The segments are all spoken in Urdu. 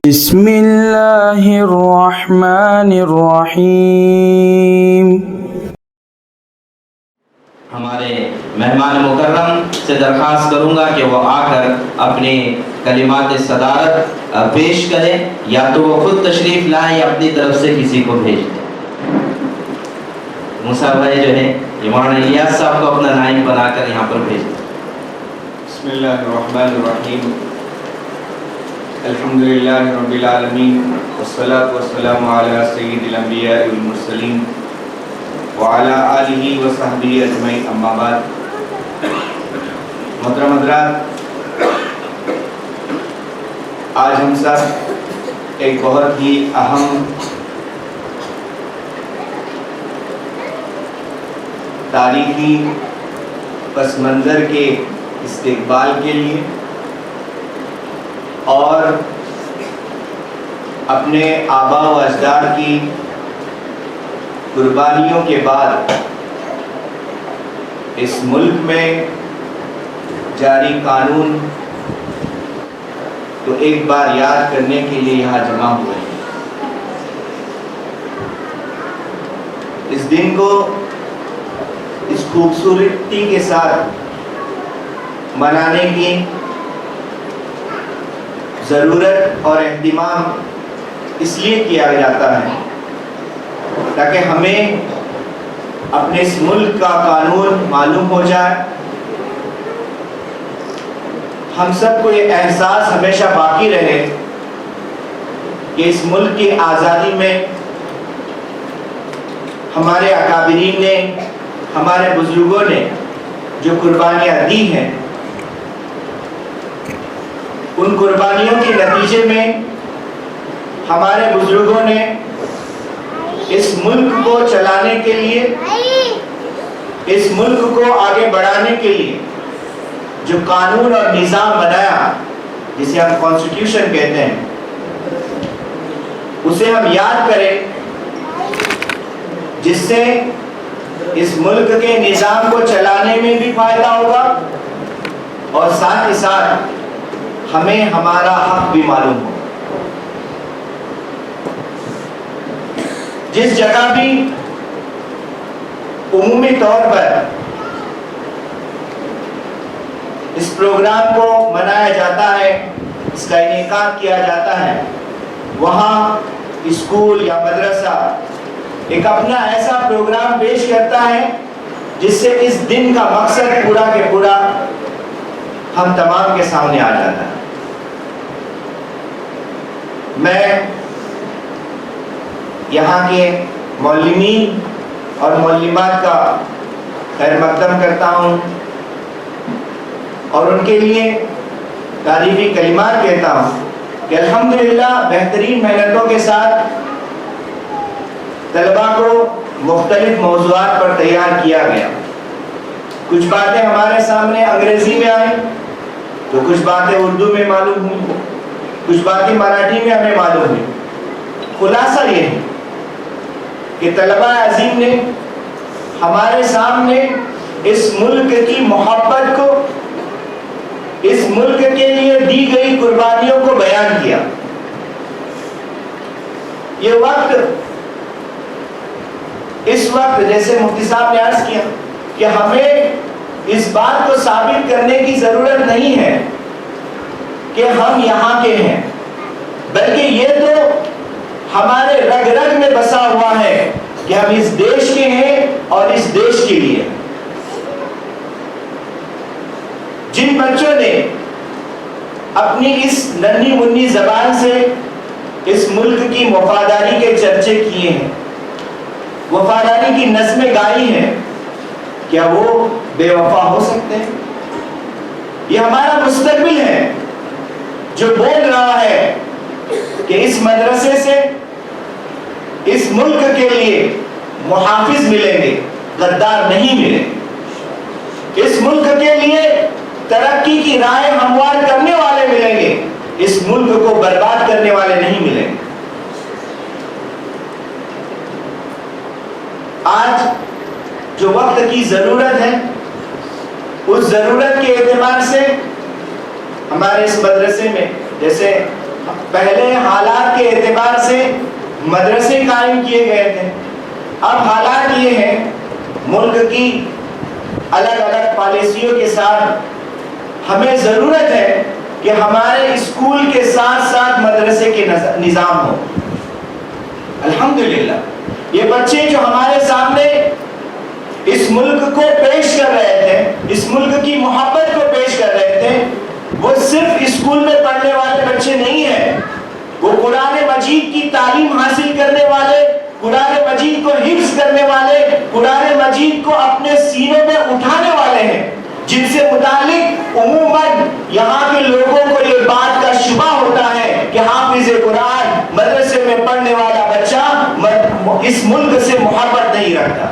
بسم اللہ الرحمن الرحیم۔ ہمارے مہمان مکرم سے درخواست کروں گا کہ وہ آ کر اپنی کلمات صدارت پیش کریں، یا تو وہ خود تشریف لائیں یا اپنی طرف سے کسی کو بھیج دیں۔ موسیٰ بھائی جو ہے مولانا الیاس صاحب کو اپنا نائب بنا کر یہاں پر بھیج دیں۔ بسم اللہ الرحمن الرحیم۔ الحمدللہ رب العالمین، والصلاة والسلام علی سید الانبیاء والمرسلین وعلی آلہ وصحبہ اجمعین، اما بعد۔ محترم حضرات، آج ہم سب ایک بہت ہی اہم تاریخی پس منظر کے استقبال کے لیے اور اپنے آباء و اجداد کی قربانیوں کے بعد اس ملک میں جاری قانون کو ایک بار یاد کرنے کے لیے یہاں جمع ہوئے ہیں۔ اس دن کو اس خوبصورتی کے ساتھ منانے کی ضرورت اور اہتمام اس لیے کیا جاتا ہے تاکہ ہمیں اپنے اس ملک کا قانون معلوم ہو جائے، ہم سب کو یہ احساس ہمیشہ باقی رہے کہ اس ملک کی آزادی میں ہمارے اکابرین نے، ہمارے بزرگوں نے جو قربانیاں دی ہیں، ان قربانیوں کے نتیجے میں ہمارے بزرگوں نے اس ملک کو چلانے کے لیے، اس ملک کو آگے بڑھانے کے لیے جو قانون اور نظام بنایا، جسے ہم کانسٹیٹیوشن کہتے ہیں، اسے ہم یاد کریں، جس سے اس ملک کے نظام کو چلانے میں بھی فائدہ ہوگا اور ساتھ ہی ساتھ ہمیں ہمارا حق بھی معلوم ہو۔ جس جگہ بھی عمومی طور پر اس پروگرام کو منایا جاتا ہے، اس کا انعقاد کیا جاتا ہے، وہاں اسکول یا مدرسہ ایک اپنا ایسا پروگرام پیش کرتا ہے جس سے اس دن کا مقصد پورا کے پورا ہم تمام کے سامنے آ جاتا ہے۔ میں یہاں کے معلمین اور معلمات کا خیر مقدم کرتا ہوں اور ان کے لیے تعریفی کلمات کہتا ہوں کہ الحمدللہ بہترین محنتوں کے ساتھ طلباء کو مختلف موضوعات پر تیار کیا گیا۔ کچھ باتیں ہمارے سامنے انگریزی میں آئیں تو کچھ باتیں اردو میں معلوم ہوئی، کچھ باتیں مراٹھی میں ہمیں معلوم ہوئی۔ خلاصہ یہ ہے کہ طلباء عظیم نے ہمارے سامنے اس ملک کی محبت کو، اس ملک کے لیے دی گئی قربانیوں کو بیان کیا۔ یہ وقت، اس وقت جیسے مفتی صاحب نے عرض کیا کہ ہمیں اس بات کو ثابت کرنے کی ضرورت نہیں ہے کہ ہم یہاں کے ہیں، بلکہ یہ تو ہمارے رگ رگ میں بسا ہوا ہے کہ ہم اس دیش کے ہیں اور اس دیش کے لیے۔ جن بچوں نے اپنی اس ننھی منھی زبان سے اس ملک کی وفاداری کے چرچے کیے ہیں، وفاداری کی نظمیں گائی ہیں، کیا وہ بے وفا ہو سکتے ہیں؟ یہ ہمارا مستقبل ہے جو بول رہا ہے کہ اس مدرسے سے اس ملک کے لیے محافظ ملیں گے، غدار نہیں ملیں گے۔ اس ملک کے لیے ترقی کی راہیں ہموار کرنے والے ملیں گے، اس ملک کو برباد کرنے والے نہیں ملیں گے۔ آج جو وقت کی ضرورت ہے، اس ضرورت کے اعتبار سے ہمارے اس مدرسے میں جیسے پہلے حالات کے اعتبار سے مدرسے قائم کیے گئے تھے، اب حالات یہ ہیں ملک کی الگ الگ پالیسیوں کے ساتھ ہمیں ضرورت ہے کہ ہمارے اسکول کے ساتھ ساتھ مدرسے کے نظام ہو۔ الحمدللہ یہ بچے جو ہمارے سامنے اس ملک کو پیش کر رہے تھے، اس ملک کی محبت کو پیش کر رہے تھے، وہ صرف اسکول میں پڑھنے والے بچے نہیں ہیں، وہ قرآن مجید کی تعلیم حاصل کرنے والے، قرآن مجید کو حفظ کرنے والے، قرآن مجید کو اپنے سینوں میں اٹھانے والے ہیں، جن سے متعلق عموماً یہاں کے لوگوں کو یہ بات کا شبہ ہوتا ہے کہ حافظ قرآن مدرسے میں پڑھنے والا بچہ اس ملک سے محبت نہیں رکھتا۔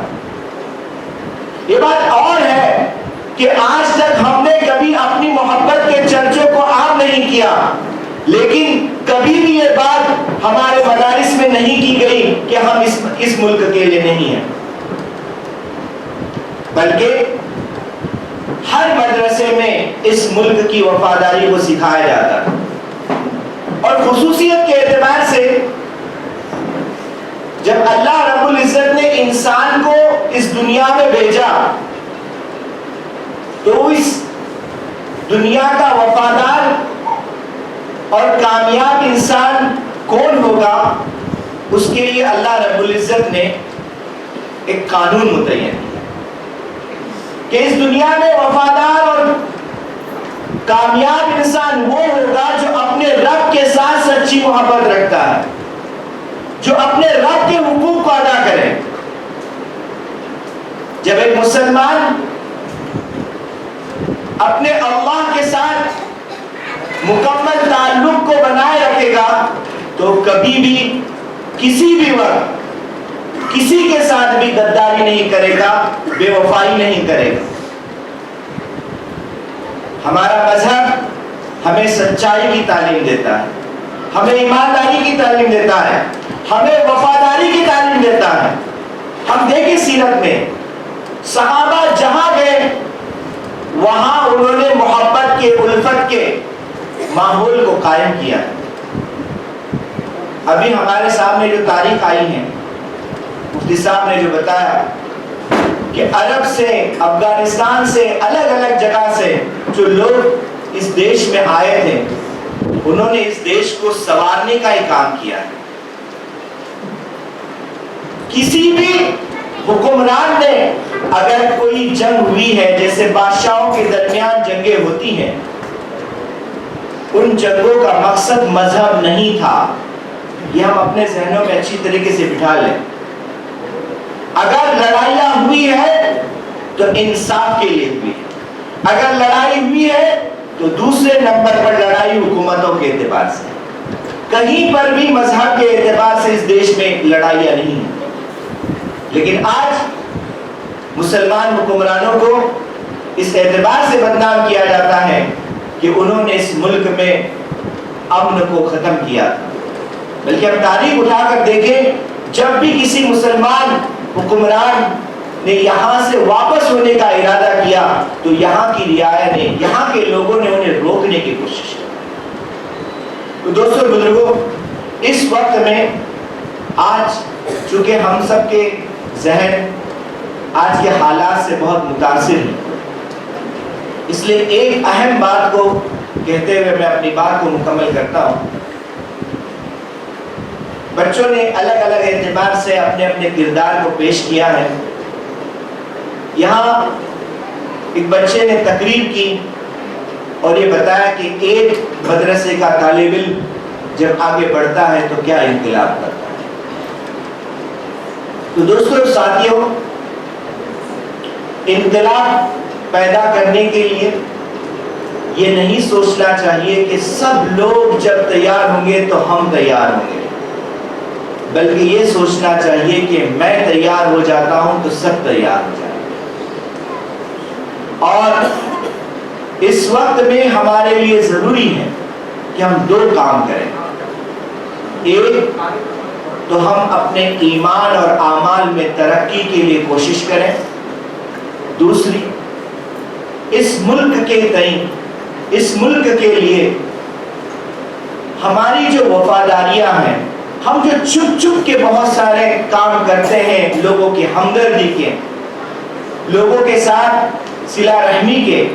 یہ بات اور ہے کہ آج تک ہم نے کبھی اپنی محبت کے چرچوں کو عام نہیں کیا، لیکن کبھی بھی یہ بات ہمارے مدارس میں نہیں کی گئی کہ ہم اس ملک کے لیے نہیں ہیں، بلکہ ہر مدرسے میں اس ملک کی وفاداری کو سکھایا جاتا ہے۔ اور خصوصیت کے اعتبار سے جب اللہ رب العزت نے انسان کو اس دنیا میں بھیجا تو اس دنیا کا وفادار اور کامیاب انسان کون ہوگا، اس کے لیے اللہ رب العزت نے ایک قانون متعین کیا کہ اس دنیا میں وفادار اور کامیاب انسان وہ ہوگا جو اپنے رب کے ساتھ سچی محبت رکھتا ہے، جو اپنے رب کے حقوق کو ادا کرے۔ جب ایک مسلمان اپنے اللہ کے ساتھ مکمل تعلق کو بنائے رکھے گا تو کبھی بھی کسی بھی وقت کسی کے ساتھ بھی غداری نہیں کرے گا، بے وفائی نہیں کرے گا۔ ہمارا مذہب ہمیں سچائی کی تعلیم دیتا ہے، ہمیں ایمانداری کی تعلیم دیتا ہے، ہمیں وفاداری کی تعلیم دیتا ہے۔ ہم دیکھیں سیرت میں صحابہ جہاں گئے وہاں انہوں نے محبت کے، الفت کے ماحول کو قائم کیا۔ ابھی ہمارے سامنے جو تاریخ آئی ہے، مفتی صاحب نے جو بتایا کہ عرب سے، افغانستان سے، الگ الگ جگہ سے جو لوگ اس دیش میں آئے تھے، انہوں نے اس دیش کو سنوارنے کا ہی کام کیا ہے۔ کسی بھی حکمران نے اگر کوئی جنگ ہوئی ہے، جیسے بادشاہوں کے درمیان جنگیں ہوتی ہیں، ان جنگوں کا مقصد مذہب نہیں تھا، یہ ہم اپنے ذہنوں میں اچھی طریقے سے بٹھا لیں۔ اگر لڑائیاں ہوئی ہے تو انصاف کے لیے ہوئی ہے، اگر لڑائی ہوئی ہے تو دوسرے نمبر پر لڑائی حکومتوں کے اعتبار سے، کہیں پر بھی مذہب کے اعتبار سے اس دیش میں لڑائیاں نہیں ہیں۔ لیکن آج مسلمان حکمرانوں کو اس اعتبار سے بدنام کیا جاتا ہے کہ انہوں نے اس ملک میں امن کو ختم کیا تھا۔ بلکہ ہم تاریخ اٹھا کر دیکھیں، جب بھی کسی مسلمان حکمران نے یہاں سے واپس ہونے کا ارادہ کیا تو یہاں کی رعایا نے، یہاں کے لوگوں نے انہیں روکنے کی کوشش کی۔ تو دوستو بزرگوں، اس وقت میں آج چونکہ ہم سب کے ذہن آج کے حالات سے بہت متاثر ہیں، اس لیے ایک اہم بات کو کہتے ہوئے میں اپنی بات کو مکمل کرتا ہوں۔ بچوں نے الگ الگ اعتبار سے اپنے اپنے کردار کو پیش کیا ہے۔ یہاں ایک بچے نے تقریر کی اور یہ بتایا کہ ایک مدرسے کا طالب علم جب آگے بڑھتا ہے تو کیا انقلاب کرتا ہے۔ تو دوستو ساتھیوں، انقلاب پیدا کرنے کے لیے یہ نہیں سوچنا چاہیے کہ سب لوگ جب تیار ہوں گے تو ہم تیار ہوں گے، بلکہ یہ سوچنا چاہیے کہ میں تیار ہو جاتا ہوں تو سب تیار ہو جائیں۔ اور اس وقت میں ہمارے لیے ضروری ہے کہ ہم دو کام کریں۔ ایک تو ہم اپنے ایمان اور اعمال میں ترقی کے لیے کوشش کریں، دوسری اس ملک کے تئیں، اس ملک کے لیے ہماری جو وفاداریاں ہیں، ہم جو چھپ چھپ کے بہت سارے کام کرتے ہیں لوگوں کی ہمدردی کے، لوگوں کے ساتھ صلہ رحمی کے،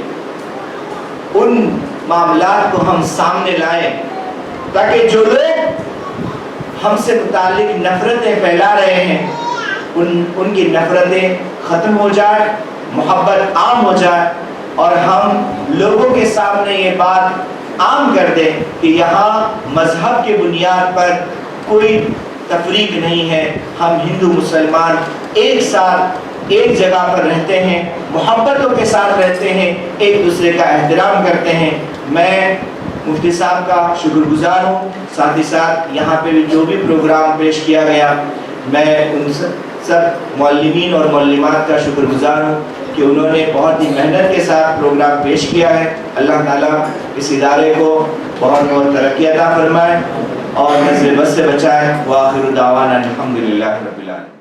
ان معاملات کو ہم سامنے لائیں تاکہ جو لوگ ہم سے متعلق نفرتیں پھیلا رہے ہیں ان کی نفرتیں ختم ہو جائے، محبت عام ہو جائے، اور ہم لوگوں کے سامنے یہ بات عام کر دیں کہ یہاں مذہب کے بنیاد پر کوئی تفریق نہیں ہے، ہم ہندو مسلمان ایک ساتھ ایک جگہ پر رہتے ہیں، محبتوں کے ساتھ رہتے ہیں، ایک دوسرے کا احترام کرتے ہیں۔ میں مفتی صاحب کا شکر گزار ہوں، ساتھ ہی ساتھ یہاں پہ جو بھی پروگرام پیش کیا گیا، میں ان سب معلمین اور معلمات کا شکر گزار ہوں کہ انہوں نے بہت ہی محنت کے ساتھ پروگرام پیش کیا ہے۔ اللہ تعالیٰ اس ادارے کو بہت بہت ترقی عطا فرمائے اور نظر بد سے بچائے۔ وآخر دعوانا الحمدللہ رب العالمین۔